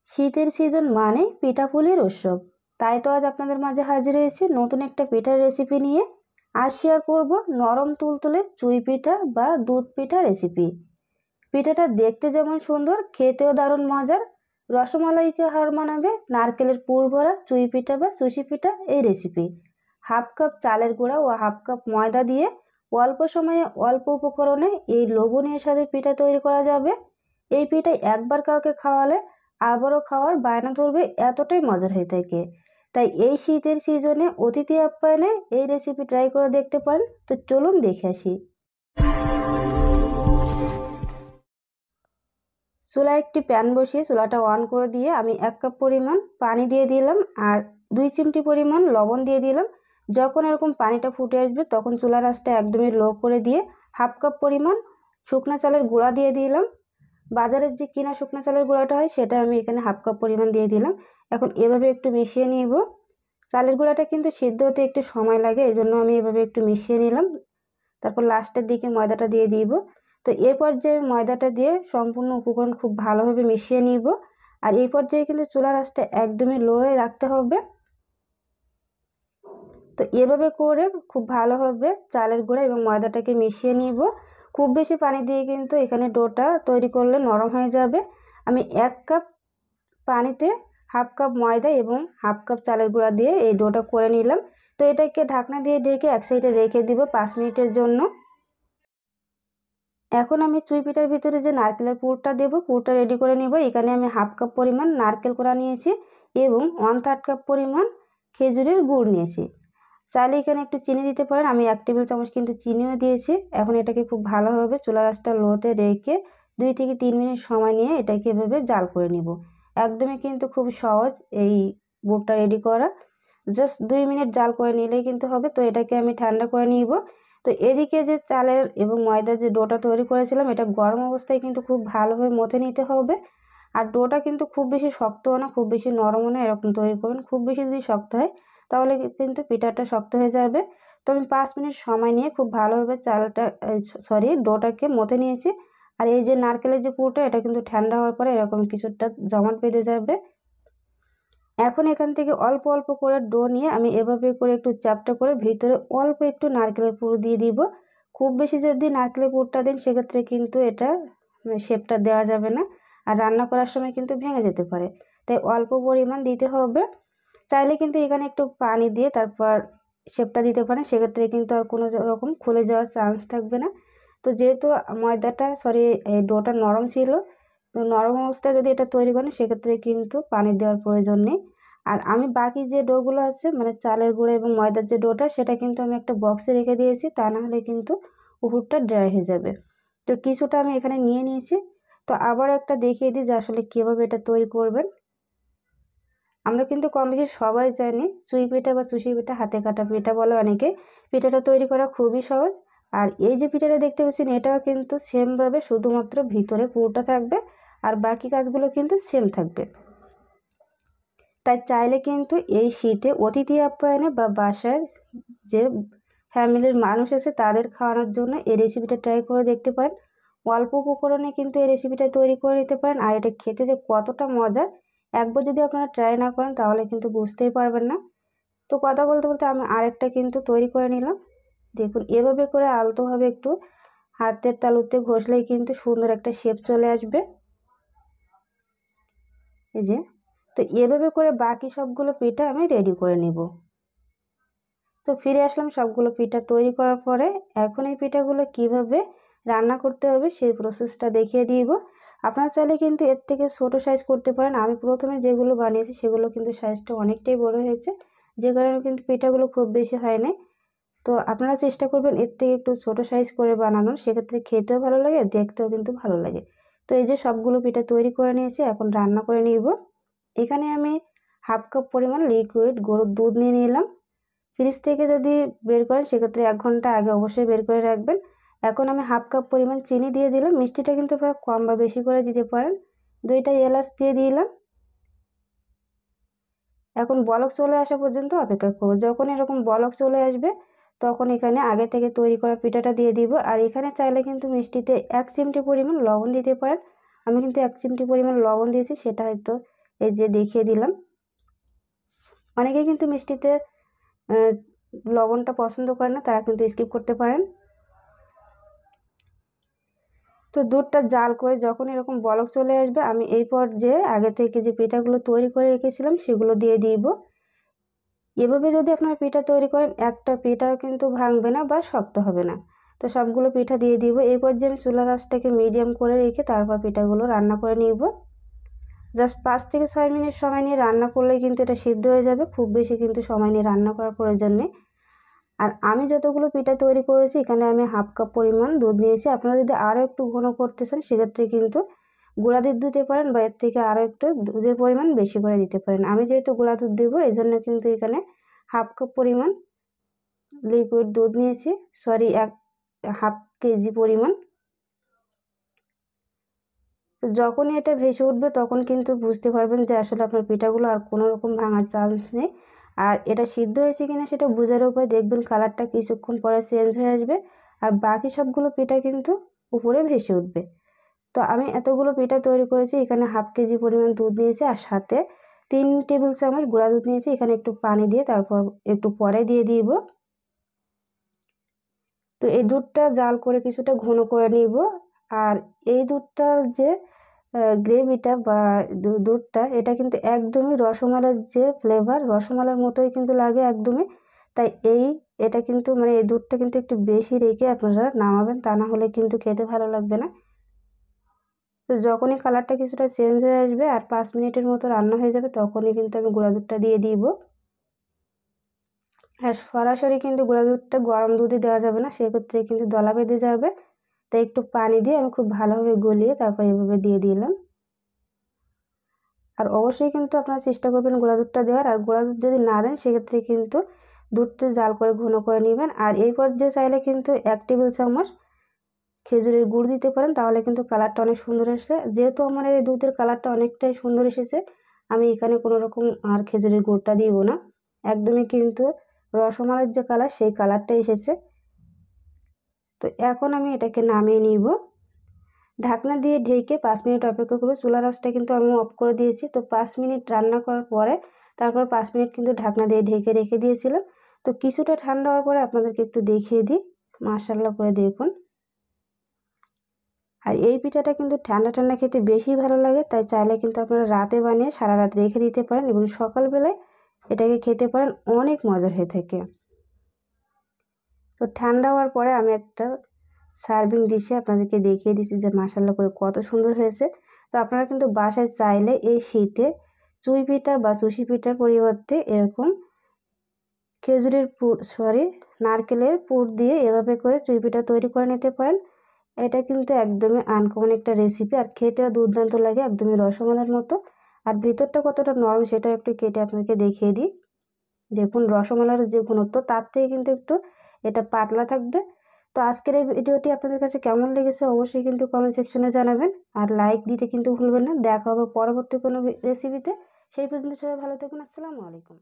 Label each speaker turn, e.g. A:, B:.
A: শীতের সিজন মানে পিঠাপুলির উৎসব। তাই তো আজ আপনাদের মাঝে হাজির হয়েছি নতুন একটা পিঠার রেসিপি নিয়ে। আজ শেয়ার করব নরম তুলতুলে চুই পিঠা বা দুধ পিঠা রেসিপি। পিঠাটা দেখতে যেমন সুন্দর, খেতেও দারুণ মজার। রসমালাইকে হার মানাবে নারকেলের পুর ভরা চুই পিঠা বা সুশি পিঠা এই রেসিপি। হাফ কাপ চালের গুঁড়া ও হাফ কাপ ময়দা দিয়ে অল্প সময়ে অল্প উপকরণে এই লোভনীয় স্বাদের পিঠা তৈরি করা যাবে। এই পিঠা একবার কাউকে খাওয়ালে আবারও খাওয়ার বায়না ধরবে, এতটাই মজার হয়ে থাকে। তাই এই শীতের সিজনে অতিথি আপ্যায়নে এই রেসিপি ট্রাই করে দেখতে পারেন। তো চলুন দেখে আসি। চুলায় একটি প্যান বসিয়ে চুলাটা অন করে দিয়ে আমি 1 কাপ পরিমাণ পানি দিয়ে দিলাম আর 2 চিমটি পরিমাণ লবণ দিয়ে দিলাম। যখন এরকম পানিটা ফুটে আসবে তখন চুলার আঁচটা একদমই লো করে দিয়ে হাফ কাপ পরিমাণ শুকনো চালের গুঁড়া দিয়ে দিলাম। বাজারের যে কিনা শুকনো চালের গুঁড়াটা হয় সেটা আমি এখানে হাফ কাপ পরিমাণ দিয়ে দিলাম। এখন এভাবে একটু মিশিয়ে নিব। চালের গুঁড়াটা কিন্তু সিদ্ধ হতে একটু সময় লাগে, এই জন্য আমি এভাবে একটু মিশিয়ে নিলাম। তারপর লাস্টের দিকে ময়দাটা দিয়ে দিব। তো এই পর্যায়ে ময়দাটা দিয়ে সম্পূর্ণ উপকরণ খুব ভালোভাবে মিশিয়ে নিব। আর এই পর্যায়ে কিন্তু চুলার আঁচটা একদমই লো হয়ে রাখতে হবে। তো এভাবে করে খুব ভালোভাবে চালের গুঁড়া এবং ময়দাটাকে মিশিয়ে নিব। খুব বেশি পানি দিয়ে কিন্তু এখানে ডোটা তৈরি করলে নরম হয়ে যাবে। আমি 1 কাপ পানিতে হাফ কাপ ময়দা এবং হাফ কাপ চালের গুঁড়া দিয়ে এই ডোটা করে নিলাম। তো এটাকে ঢাকনা দিয়ে ঢেকে এক সাইডে রেখে দিব 5 মিনিটের জন্য। এখন আমি চুই পিঠার ভিতরে যে নারকেলের পুরটা দেব, পুরটা রেডি করে নিব। এখানে আমি হাফ কাপ পরিমাণ নারকেল কোড়া নিয়েছি এবং 1/3 কাপ পরিমাণ খেজুরের গুড় নিয়েছি। চাইলে এখানে একটু চিনি দিতে পারেন, আমি 1 টেবিল চামচ কিন্তু চিনিও দিয়েছি। এখন এটাকে খুব ভালোভাবে চুলার আঁচটা লোতে রেখে 2 থেকে 3 মিনিট সময় নিয়ে এটাকে এভাবে জাল করে নিব। একদমই কিন্তু খুব সহজ এই গুড়টা রেডি করা। জাস্ট 2 মিনিট জাল করে নিলেই কিন্তু হবে। তো এটাকে আমি ঠান্ডা করে নিব। তো এদিকে যে চালের এবং ময়দার যে ডোটা তৈরি করেছিলাম এটা গরম অবস্থায় কিন্তু খুব ভালোভাবে মথে নিতে হবে। আর ডোটা কিন্তু খুব বেশি শক্তও না, খুব বেশি নরমও না, এরকম তৈরি করবেন। খুব বেশি যদি শক্ত হয় তাহলে কিন্তু পিঠাটা শক্ত হয়ে যাবে। তো আমি 5 মিনিট সময় নিয়ে খুব ভালোভাবে ডোটাকে মথে নিয়েছি। আর এই যে নারকেলের যে পুরটা এটা কিন্তু ঠান্ডা হওয়ার পরে এরকম কিছুটা জমাট বেঁধে যাবে। এখন এখান থেকে অল্প অল্প করে ডো নিয়ে আমি এভাবে করে একটু চ্যাপ্টা করে ভিতরে অল্প একটু নারকেলের পুর দিয়ে দিব। খুব বেশি যদি নারকেলের পুরটা দেন সেক্ষেত্রে কিন্তু এটা শেপটা দেওয়া যাবে না, আর রান্না করার সময় কিন্তু ভেঙে যেতে পারে। তাই অল্প পরিমাণ দিতে হবে। চাইলে কিন্তু এখানে একটু পানি দিয়ে তারপর শেপটা দিতে পারেন, সেক্ষেত্রে কিন্তু আর কোনো রকম খুলে যাওয়ার চান্স থাকবে না। তো যেহেতু ডোটা নরম ছিল, তো নরম অবস্থায় যদি এটা তৈরি করেন সেক্ষেত্রে কিন্তু পানি দেওয়ার প্রয়োজন নেই। আর আমি বাকি যে ডোগুলো আছে মানে চালের গুঁড়ো এবং ময়দার যে ডোটা সেটা কিন্তু আমি একটা বক্সে রেখে দিয়েছি, তা না হলে কিন্তু উপরটা ড্রাই হয়ে যাবে। তো কিছুটা আমি এখানে নিয়ে নিয়েছি। তো আবার একটা দেখিয়ে দিই যে আসলে কীভাবে এটা তৈরি করবেন। আমরা কিন্তু কম বেশি সবাই জানি চুই পিঠা বা চুষি পিঠা, হাতে কাটা পিঠা বলে অনেকে। পিঠাটা তৈরি করা খুবই সহজ। আর এই যে পিঠাটা দেখতে পাচ্ছেন এটাও কিন্তু সেমভাবে, শুধুমাত্র ভিতরে পুরটা থাকবে আর বাকি কাজগুলো কিন্তু সেম থাকবে। তাই চাইলে কিন্তু এই শীতে অতিথি আপ্যায়নে বা বাসায় যে ফ্যামিলির মানুষ আছে তাদের খাওয়ানোর জন্য এই রেসিপিটা ট্রাই করে দেখতে পারেন। অল্প উপকরণে কিন্তু এই রেসিপিটা তৈরি করে নিতে পারেন। আর এটা খেতে যে কতটা মজা, একবার যদি আপনারা ট্রাই না করেন তাহলে কিন্তু বুঝতেই পারবেন না। তো কথা বলতে বলতে আমি আরেকটা কিন্তু তৈরি করে নিলাম। দেখুন এভাবে করে আলতোভাবে একটু হাতের তালুতে ঘষলেই কিন্তু সুন্দর একটা শেপ চলে আসবে। এই যে, তো এভাবে করে বাকি সবগুলো পিঠা আমি রেডি করে নিব। তো ফিরে আসলাম সবগুলো পিঠা তৈরি করার পরে। এখন এই পিঠাগুলো কিভাবে রান্না করতে হবে সেই প্রসেসটা দেখিয়ে দিব। আপনারা চাইলে কিন্তু এর থেকে ছোট সাইজ করতে পারেন। আমি প্রথমে যেগুলো বানিয়েছি সেগুলো কিন্তু সাইজটা অনেকটাই বড় হয়েছে, যে কারণে কিন্তু পিঠাগুলো খুব বেশি হয় না। তো আপনারা চেষ্টা করবেন এর থেকে একটু ছোট সাইজ করে বানানোর, সেক্ষেত্রে খেতেও ভালো লাগে, দেখতেও কিন্তু ভালো লাগে। তো এই যে সবগুলো পিঠা তৈরি করে নিয়েছি, এখন রান্না করে নিব। এখানে আমি হাফ কাপ পরিমাণ লিকুইড গরুর দুধ নিয়ে নিলাম। ফ্রিজ থেকে যদি বের করেন সেক্ষেত্রে 1 ঘন্টা আগে অবশ্যই বের করে রাখবেন। এখন আমি হাফ কাপ পরিমাণ চিনি দিয়ে দিলাম। মিষ্টিটা কিন্তু আপনারা কম বা বেশি করে দিতে পারেন। 2টা এলাচ দিয়ে দিলাম। এখন বলক চলে আসা পর্যন্ত অপেক্ষা করব। যখন এরকম বলক চলে আসবে তখন এখানে আগে থেকে তৈরি করা পিঠাটা দিয়ে দিব। আর এখানে চাইলে কিন্তু মিষ্টিতে 1 চিমটি পরিমাণ লবণ দিতে পারেন। আমি কিন্তু 1 চিমটি পরিমাণ লবণ দিয়েছি, সেটা হয়তো এই যে দেখিয়ে দিলাম। অনেকেই কিন্তু মিষ্টিতে লবণটা পছন্দ করে না, তারা কিন্তু স্কিপ করতে পারেন। তো দুধটা জাল করে যখন এরকম বলক চলে আসবে, আমি এই পর্যায়ে আগে থেকে যে পিঠাগুলো তৈরি করে রেখেছিলাম সেগুলো দিয়ে দিব। এভাবে যদি আপনারা পিঠা তৈরি করেন, একটা পিঠাও কিন্তু ভাঙবে না বা শক্ত হবে না। তো সবগুলো পিঠা দিয়ে দিব। এই পর্যায়ে আমি চুলার আঁচটাকে মিডিয়াম করে রেখে তারপর পিঠাগুলো রান্না করে নিব। জাস্ট 5 থেকে 6 মিনিট সময় নিয়ে রান্না করলেই কিন্তু এটা সিদ্ধ হয়ে যাবে। খুব বেশি কিন্তু সময় নিয়ে রান্না করার প্রয়োজন নেই। আর আমি যতগুলো পিঠা তৈরি করেছি এখানে আমি হাফ কাপ পরিমাণ দুধ নিয়েছি। আপনারা যদি আরও একটু ঘন করতে চান সেক্ষেত্রে কিন্তু গুঁড়া দুধ দিতে পারেন বা এর থেকে আরও একটু দুধের পরিমাণ বেশি করে দিতে পারেন। আমি যেহেতু গুঁড়া দুধ দেবো এই জন্য কিন্তু এখানে হাফ কাপ পরিমাণ লিকুইড দুধ নিয়েছি, হাফ কেজি পরিমাণ। তো যখনই এটা ভেসে উঠবে তখন কিন্তু বুঝতে পারবেন যে আসলে আপনার পিঠাগুলো আর কোনো রকম ভাঙার চান্স নেই। আর এটা সিদ্ধ হয়েছে কিনা সেটা বোঝার উপায় দেখবেন কালারটা কিছুক্ষণ পরে চেঞ্জ হয়ে আসবে আর বাকি সবগুলো পিঠা কিন্তু উপরে ভেসে উঠবে। তো আমি এতগুলো পিঠা তৈরি করেছি, এখানে হাফ কেজি পরিমাণ দুধ নিয়েছি আর সাথে 3 টেবিল চামচ গুঁড়া দুধ নিয়েছি। এখানে একটু পানি দিয়ে তারপর একটু পরে দিয়ে দিব। তো এই দুধটা জাল করে কিছুটা ঘন করে নিব। আর এই দুধটার যে গ্রেভিটা বা দুধটা এটা কিন্তু একদমই রসমালাইয়ের যে ফ্লেভার, রসমালাইয়ের মতোই কিন্তু লাগে একদমই। তাই এটা কিন্তু মানে এই দুধটা কিন্তু একটু বেশি রেখে আপনারা নামাবেন, তা না হলে কিন্তু খেতে ভালো লাগবে না। তো যখনই কালারটা কিছুটা চেঞ্জ হয়ে আসবে আর 5 মিনিটের মতো রান্না হয়ে যাবে তখনই কিন্তু আমি গুঁড়া দুধটা দিয়ে দিব। আর সরাসরি কিন্তু গুঁড়া দুধটা গরম দুধে দেওয়া যাবে না, সেক্ষেত্রে কিন্তু দলা বেঁধে যাবে। তাই একটু পানি দিয়ে আমি খুব ভালোভাবে গলিয়ে তারপর এভাবে দিয়ে দিলাম। আর অবশ্যই কিন্তু আপনারা চেষ্টা করবেন গুঁড়া দুধটা দেওয়ার। আর গুঁড়া দুধ যদি না দেন সেক্ষেত্রে কিন্তু দুধটা জাল করে ঘন করে নেবেন। আর এই পর্যায়ে চাইলে কিন্তু 1 টেবিল চামচ খেজুরের গুড় দিতে পারেন, তাহলে কিন্তু কালারটা অনেক সুন্দর এসেছে। যেহেতু আমার এই দুধের কালারটা অনেকটাই সুন্দর এসেছে, আমি এখানে কোনো রকম আর খেজুরের গুড়টা দিব না, একদমই কিন্তু রসমালাইয়ের যে কালার সেই কালারটা এসেছে। তো এখন আমি এটাকে নামিয়ে নিব। ঢাকনা দিয়ে ঢেকে 5 মিনিট অপেক্ষা করব। চুলার আঁচটা কিন্তু আমি অফ করে দিয়েছি। তো 5 মিনিট রান্না করার পরে তারপর 5 মিনিট কিন্তু ঢাকনা দিয়ে ঢেকে রেখে দিয়েছিলাম। তো কিছুটা ঠান্ডা হওয়ার পরে আপনাদেরকে একটু দেখিয়ে দিই, মাশাআল্লাহ করে দেখুন। আর এই পিঠাটা কিন্তু ঠান্ডা ঠান্ডা খেতে বেশি ভালো লাগে, তাই চাইলে কিন্তু আপনারা রাতে বানিয়ে সারা রাত রেখে দিতে পারেন এবং সকালবেলায় এটাকে খেতে পারেন, অনেক মজার হয়ে থাকে। তো ঠান্ডা হওয়ার পরে আমি একটা সার্ভিং ডিশে আপনাদেরকে দেখিয়ে দিচ্ছি যে মাশাআল্লাহ করে কত সুন্দর হয়েছে। তো আপনারা কিন্তু বাসায় চাইলে এই শীতে চুই পিঠা বা সুশি পিঠার পরিবর্তে এরকম নারকেলের পুর দিয়ে এভাবে করে চুই পিঠা তৈরি করে নিতে পারেন। এটা কিন্তু একদমই আনকমন একটা রেসিপি আর খেতেও দুর্দান্ত লাগে, একদমই রসমালাইয়ের মতো। আর ভিতরটা কতটা নরম সেটাও একটু কেটে আপনাকে দেখিয়ে দিই। দেখুন রসমালাইয়ের যে ঘনত্ব তার থেকে কিন্তু একটু এটা পাতলা থাকবে। তো আজকের এই ভিডিওটি আপনাদের কাছে কেমন লেগেছে অবশ্যই কিন্তু কমেন্ট সেকশনে জানাবেন আর লাইক দিতে কিন্তু ভুলবেন না। দেখা হবে পরবর্তী কোনো রেসিপিতে। সেই পর্যন্ত সবাই ভালো থাকুন। আসসালামু আলাইকুম।